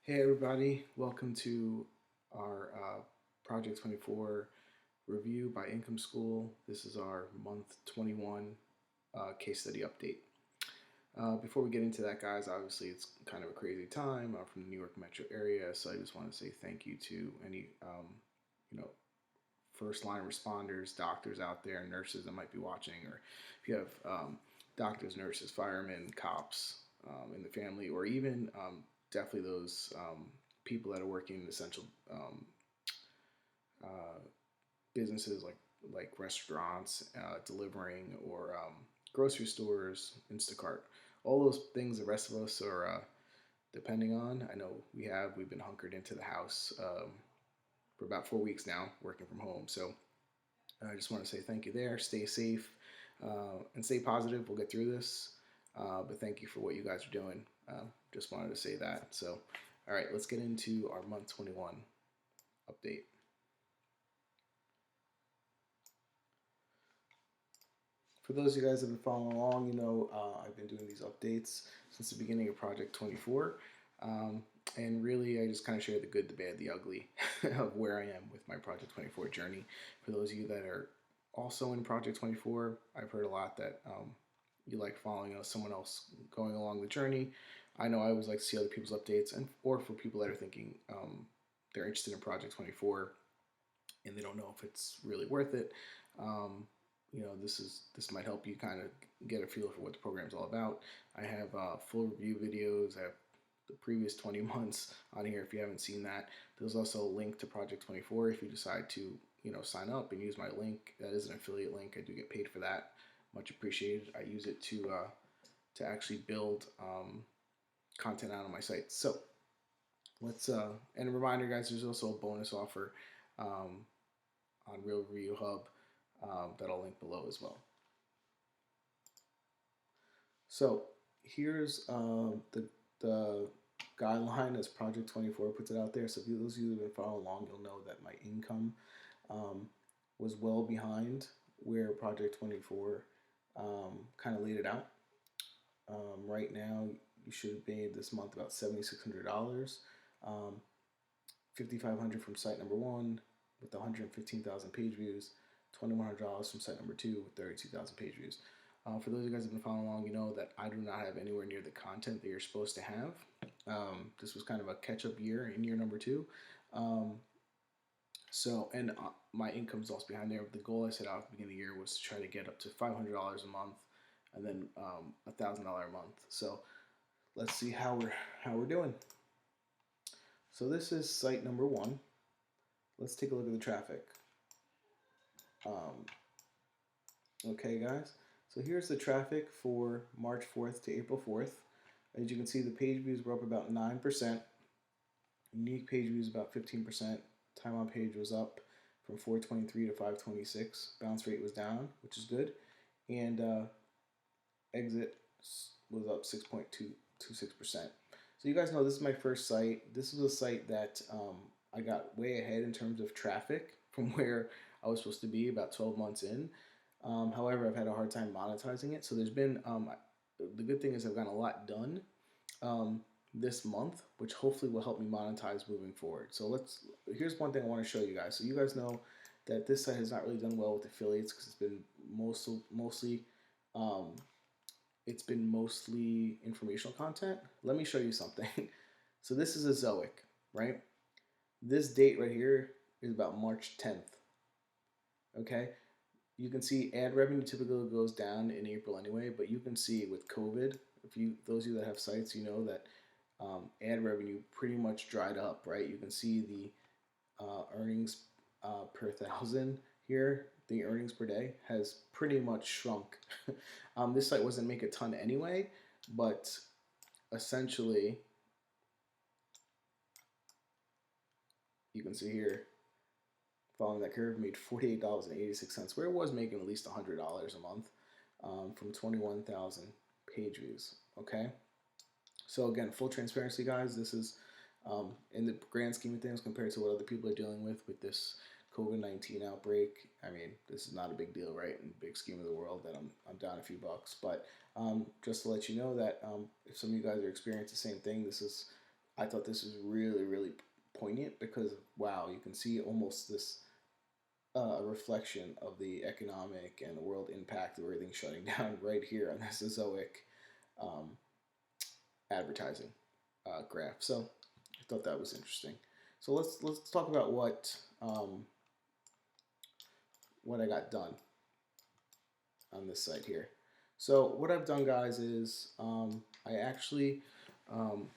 Hey everybody, welcome to our Project 24 review by Income School. This is our month 21 case study update. Before we get into that, guys, obviously it's kind of a crazy time. I'm from the New York metro area, so I just want to say thank you to any you know first line responders, doctors out there, nurses that might be watching, or if you have doctors, nurses, firemen, cops in the family, or even definitely those people that are working in essential uh, businesses like restaurants, delivering, or grocery stores, Instacart, all those things the rest of us are depending on. I know we've been hunkered into the house for about 4 weeks now, working from home. So I just want to say thank you there. Stay safe and stay positive. We'll get through this. But thank you for what you guys are doing. Just wanted to say that. So, all right, let's get into our month 21 update. For those of you guys that have been following along, I've been doing these updates since the beginning of Project 24. Um, and really, I just kind of share the good, the bad, the ugly of where I am with my Project 24 journey. For those of you that are also in Project 24, I've heard a lot that you like following someone else going along the journey. I know I always like to see other people's updates, and or for people that are thinking they're interested in Project 24 and they don't know if it's really worth it. This might help you kind of get a feel for what the program's all about. I have full review videos. I have the previous 20 months on here if you haven't seen that. There's also a link to Project 24 if you decide to sign up and use my link. That is an affiliate link. I do get paid for that. Much appreciated. I use it to actually build content out on my site. So let's and a reminder, guys. There's also a bonus offer on Real Review Hub that I'll link below as well. So here's the guideline as Project 24 puts it out there. So those of you who have been following along, you'll know that my income um, was well behind where Project 24 kind of laid it out. Right now, you should have made this month about $7,600, 5,500 from site number one with 115,000 page views, $2,100 from site number two with 32,000 page views. For those of you guys who have been following along, you know that I do not have anywhere near the content that you're supposed to have. This was kind of a catch-up year in year number two. And my income's also behind there. The goal I set out at the beginning of the year was to try to get up to $500 a month, and then $1,000 a month. So let's see how we're doing. So this is site number one. Let's take a look at the traffic. Okay, guys. So here's the traffic for March 4th to April 4th. As you can see, the page views were up about 9%. Unique page views about 15%. Time on page was up from 423 to 526. Bounce rate was down, which is good. And exit was up 6.226%. So you guys know this is my first site. This is a site that I got way ahead in terms of traffic from where I was supposed to be about 12 months in. However, I've had a hard time monetizing it. So there's been, the good thing is I've gotten a lot done this month, which hopefully will help me monetize moving forward. So here's one thing I want to show you guys. So you guys know that this site has not really done well with affiliates because it's been mostly informational content. Let me show you something. So this is Ezoic, right? This date right here is about March 10th. Okay, you can see ad revenue typically goes down in April anyway, but you can see with COVID, those of you that have sites, you know that ad revenue pretty much dried up, right? You can see the earnings per thousand here. The earnings per day has pretty much shrunk. This site wasn't make a ton anyway, but essentially, you can see here, following that curve, made $48.86, where it was making at least $100 a month from 21,000 page views. Okay, so again, full transparency, guys. This is in the grand scheme of things compared to what other people are dealing with this COVID-19 outbreak. I mean, this is not a big deal, right? In the big scheme of the world, that I'm down a few bucks. But just to let you know that if some of you guys are experiencing the same thing, this is I thought this was really, really poignant because wow, you can see almost this reflection of the economic and the world impact of everything shutting down right here on this Ezoic um, advertising graph. So I thought that was interesting. So let's talk about what I got done on this site here. So what I've done, guys, is I actually um,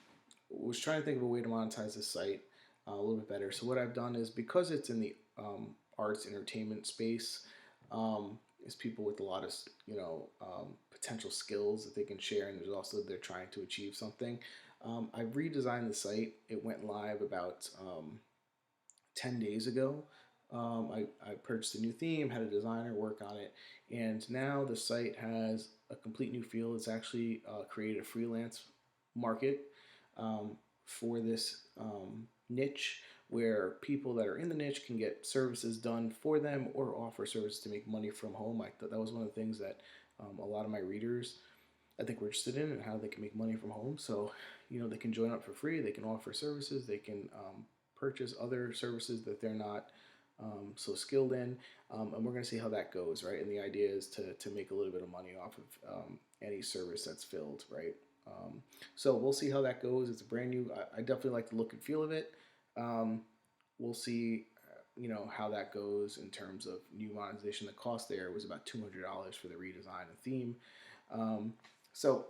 was trying to think of a way to monetize this site a little bit better. So what I've done is, because it's in the arts entertainment space, is people with a lot of potential skills that they can share, and there's also they're trying to achieve something. I've redesigned the site. It went live about 10 days ago. I purchased a new theme, had a designer work on it, and now the site has a complete new feel. It's actually created a freelance market um, for this niche, where people that are in the niche can get services done for them or offer services to make money from home. I thought that was one of the things that a lot of my readers, I think, we're interested in, and how they can make money from home. So, they can join up for free. They can offer services. They can purchase other services that they're not so skilled in, and we're going to see how that goes, right? And the idea is to make a little bit of money off of any service that's filled, right? So we'll see how that goes. It's a brand new. I definitely like the look and feel of it. Um, we'll see, how that goes in terms of new monetization. The cost there was about $200 for the redesign and theme. Um, so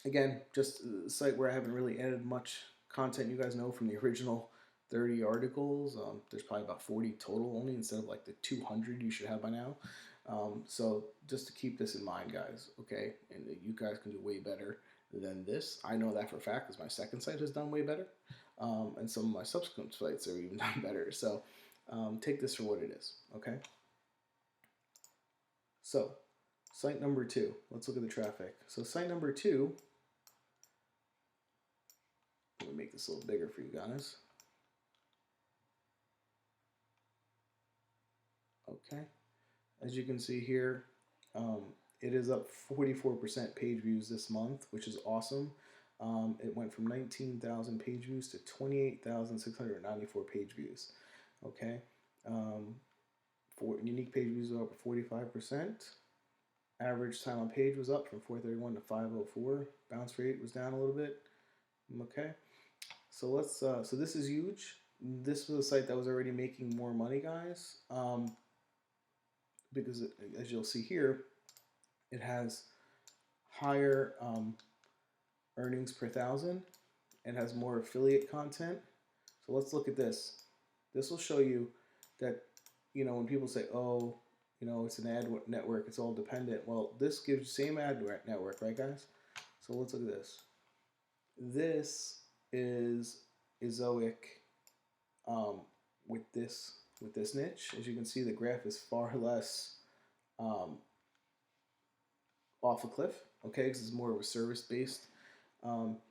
again, just a site where I haven't really added much content. You guys know from the original 30 articles, there's probably about 40 total only, instead of like the 200 you should have by now. So just to keep this in mind, guys, okay? And you guys can do way better than this. I know that for a fact because my second site has done way better. And some of my subsequent sites are even done better. So take this for what it is, okay? So site number 2, let's look at the traffic. So site number 2, let me make this a little bigger for you guys. Okay, as you can see here, it is up 44% page views this month, which is awesome. It went from 19,000 page views to 28,694 page views. Okay, for unique page views are up 45%. Average time on page was up from 431 to 504. Bounce rate was down a little bit. Okay, so let's. So this is huge. This was a site that was already making more money, guys. Because as you'll see here, it has higher earnings per thousand and has more affiliate content. So let's look at this. This will show you that, when people say, oh, it's an ad network, it's all dependent. Well, this gives same ad network, right, guys? So let's look at this. This is Ezoic with this niche. As you can see, the graph is far less um, off a cliff, okay, because it's more of a service-based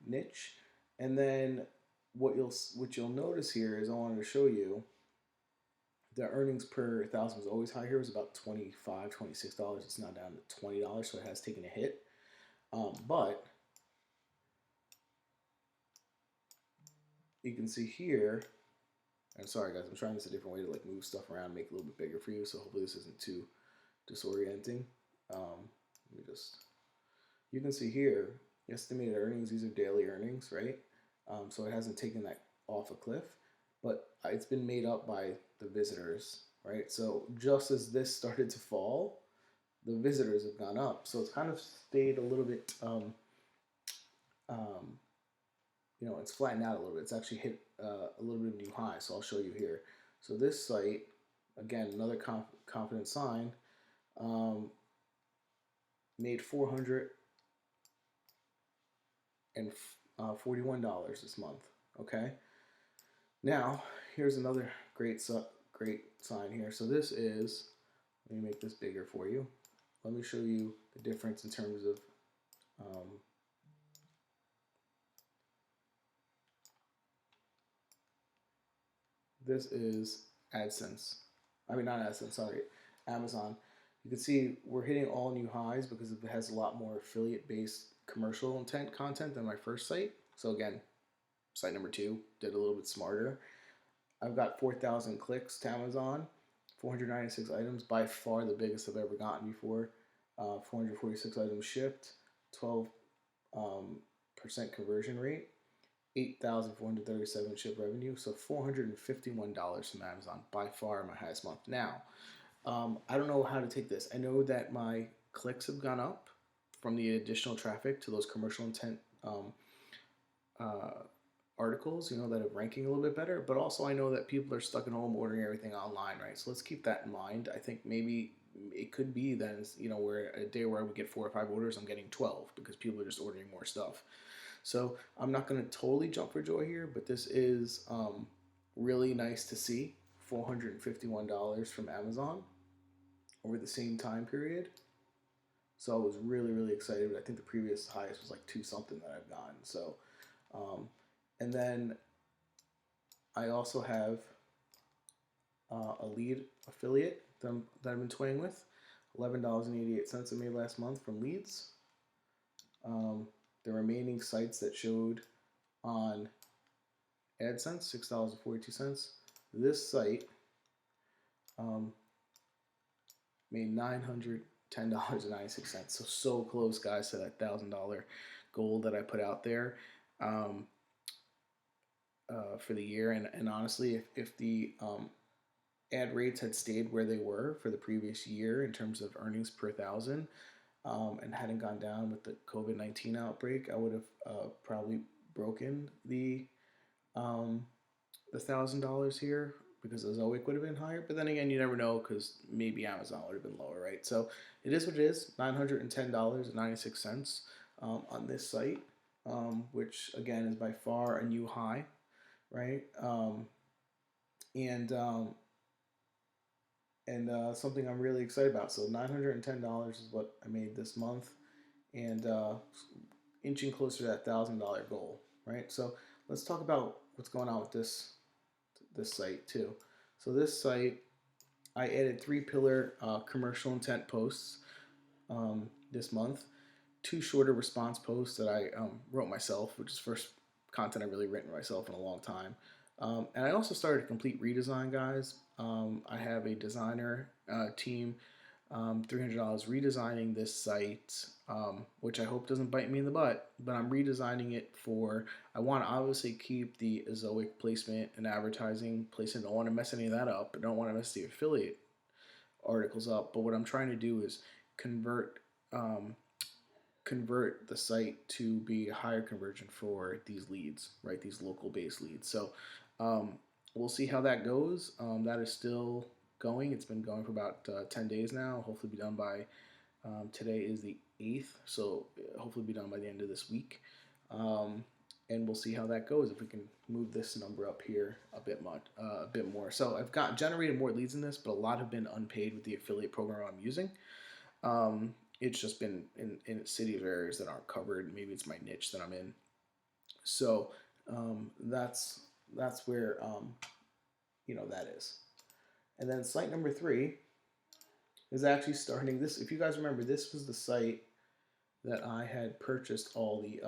niche. And then what you'll notice here is, I wanted to show you the earnings per thousand was always high here. It was about $25, $26. It's now down to $20, so it has taken a hit. But you can see here, and sorry guys, I'm trying this a different way to like move stuff around, make it a little bit bigger for you, so hopefully this isn't too disorienting. Let me just, you can see here, estimated earnings, these are daily earnings, right? So it hasn't taken that off a cliff, but it's been made up by the visitors, right? So just as this started to fall, the visitors have gone up. So it's kind of stayed a little bit, um, it's flattened out a little bit. It's actually hit a little bit of new high. So I'll show you here. So this site, again, another confident sign, made $441 this month. Okay. Now here's another great sign here. So this is, let me make this bigger for you. Let me show you the difference in terms of this is AdSense. I mean, not AdSense, sorry, Amazon. You can see we're hitting all new highs because it has a lot more affiliate-based commercial intent content than my first site. So again, site number 2 did a little bit smarter. I've got 4,000 clicks to Amazon, 496 items, by far the biggest I've ever gotten before. 446 items shipped, 12 percent conversion rate, 8,437 ship revenue, so $451 from Amazon, by far my highest month. Now, I don't know how to take this. I know that my clicks have gone up from the additional traffic to those commercial intent uh, articles, that are ranking a little bit better. But also, I know that people are stuck at home ordering everything online, right? So let's keep that in mind. I think maybe it could be then, where a day where I would get 4 or 5 orders, I'm getting 12 because people are just ordering more stuff. So I'm not going to totally jump for joy here, but this is really nice to see. $451 from Amazon over the same time period. So I was really, really excited. I think the previous highest was like 2 something that I've gotten. So, and then I also have a lead affiliate that I've been toying with. $11.88 I made last month from leads. The remaining sites that showed on AdSense, $6.42. This site made $910.96. So close, guys, to that $1,000 goal that I put out there for the year. And honestly, if the ad rates had stayed where they were for the previous year in terms of earnings per thousand, and hadn't gone down with the COVID-19 outbreak, I would have probably broken the $1,000 here, because Ezoic would have been higher. But then again, you never know, because maybe Amazon would have been lower, right? So it is what it is. $910.96 on this site, which again is by far a new high, right? And something I'm really excited about. So $910 is what I made this month, and inching closer to that $1,000 goal, right? So let's talk about what's going on with this site too. So this site, I added 3 pillar commercial intent posts this month, 2 shorter response posts that I wrote myself, which is first content I've really written myself in a long time. And I also started a complete redesign, guys. I have a designer team, $300 redesigning this site, which I hope doesn't bite me in the butt, but I'm redesigning it I want to obviously keep the Ezoic placement and advertising placement. I don't want to mess any of that up. I don't want to mess the affiliate articles up, but what I'm trying to do is convert the site to be a higher conversion for these leads, right? These local based leads. So we'll see how that goes. That is still going. It's been going for about 10 days now. Hopefully be done by, today is the 8th, so hopefully be done by the end of this week. And we'll see how that goes, if we can move this number up here a bit more. So I've generated more leads in this, but a lot have been unpaid with the affiliate program I'm using. It's just been in cities or areas that aren't covered. Maybe it's my niche that I'm in. So that's where that is. And then site number 3 is actually starting this. If you guys remember, this was the site that I had purchased all the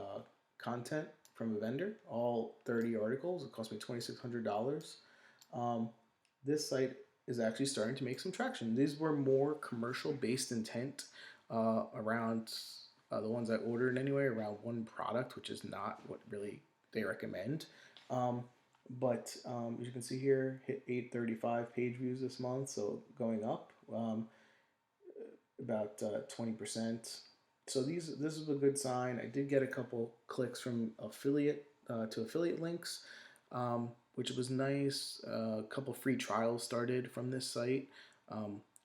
content from a vendor, all 30 articles. It cost me $2,600. This site is actually starting to make some traction. These were more commercial-based intent around the ones I ordered anyway, around one product, which is not what really they recommend. But as you can see here, hit 835 page views this month, so going up about 20%. So this is a good sign. I did get a couple clicks from affiliate to affiliate links, which was nice. A couple free trials started from this site,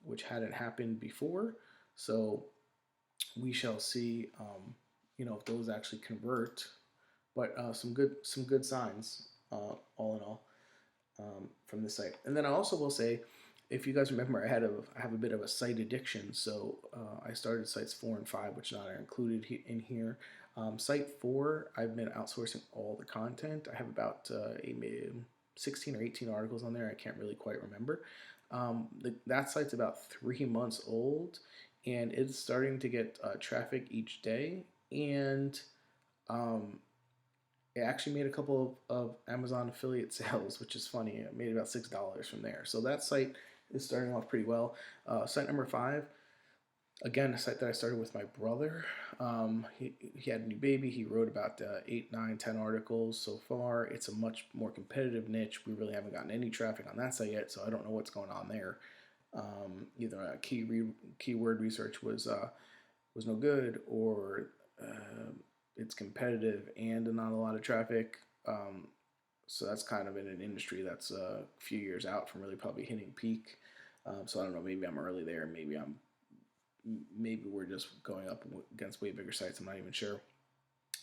which hadn't happened before. So we shall see, if those actually convert. But some good signs, all in all, from this site. And then I also will say, if you guys remember, I have a bit of a site addiction. So I started sites 4 and 5, which not are included in here. Site 4, I've been outsourcing all the content. I have about 16 or 18 articles on there. I can't really quite remember. That site's about 3 months old, and it's starting to get traffic each day. And it actually made a couple of Amazon affiliate sales, which is funny. I made about $6 from there. So that site is starting off pretty well. Site number 5, again, a site that I started with my brother. He had a new baby. He wrote about 8, 9, 10 articles so far. It's a much more competitive niche. We really haven't gotten any traffic on that site yet, so I don't know what's going on there. Either keyword research was no good, or it's competitive and not a lot of traffic. So that's kind of in an industry that's a few years out from really probably hitting peak. So I don't know. Maybe I'm early there. Maybe we're just going up against way bigger sites. I'm not even sure.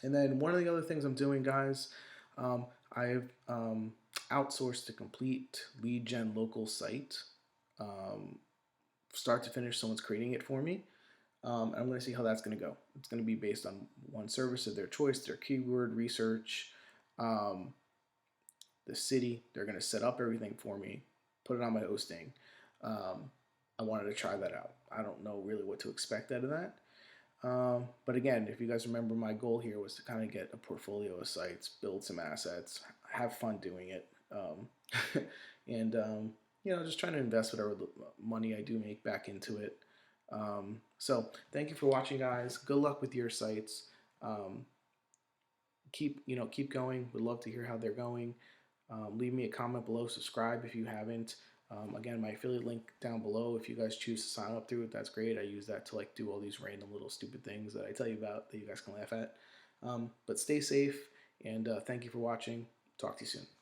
And then one of the other things I'm doing, guys, I've outsourced a complete lead gen local site, um, start to finish. Someone's creating it for me. I'm going to see how that's going to go. It's going to be based on one service of their choice, their keyword research, um, the city. They're going to set up everything for me, put it on my hosting. Um, I wanted to try that out. I don't know really what to expect out of that. But again, if you guys remember, my goal here was to kind of get a portfolio of sites, build some assets, have fun doing it, and just trying to invest whatever money I do make back into it. So thank you for watching, guys. Good luck with your sites. Um, keep going. Would love to hear how they're going. Leave me a comment below. Subscribe if you haven't. Again, my affiliate link down below. If you guys choose to sign up through it, that's great. I use that to do all these random little stupid things that I tell you about that you guys can laugh at. But stay safe, and thank you for watching. Talk to you soon.